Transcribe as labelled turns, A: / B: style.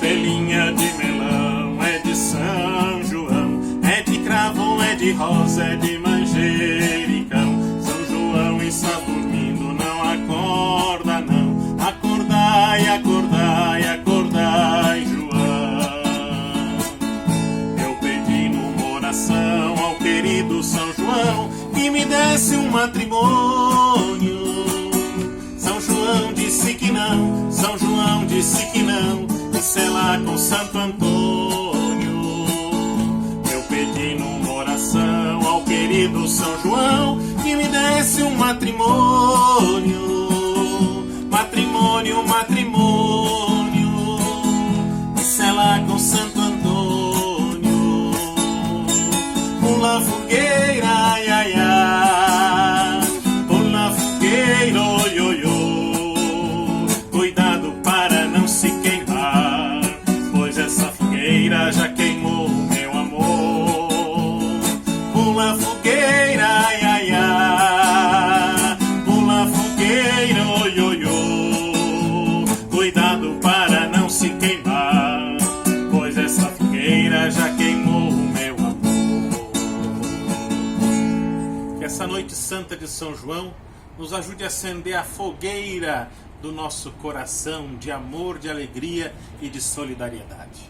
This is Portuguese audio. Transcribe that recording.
A: costelinha de melão, é de São João, é de cravo, é de rosa, é de manjericão. São João está dormindo, não acorda não. Acordai, acordai, acordai, João. Eu pedi numa oração ao querido São João que me desse um matrimônio. São João disse que não, São João disse que não, isso é lá com Santo Antônio. Eu pedi numa oração ao querido São João que me desse um matrimônio. Matrimônio, matrimônio, isso é lá com Santo Antônio. Pula fogueira, ai, ai, ai, pula fogueira, oi, oi, oi. Cuidado para não se queimar, pois essa fogueira já queimou meu amor. Pula fogueira, ai, ai, ai, pula fogueira, oi, oi, oi. Cuidado para não se queimar, pois essa fogueira já queimou meu amor. Que essa noite santa de São João nos ajude a acender a fogueira do nosso coração de amor, de alegria e de solidariedade.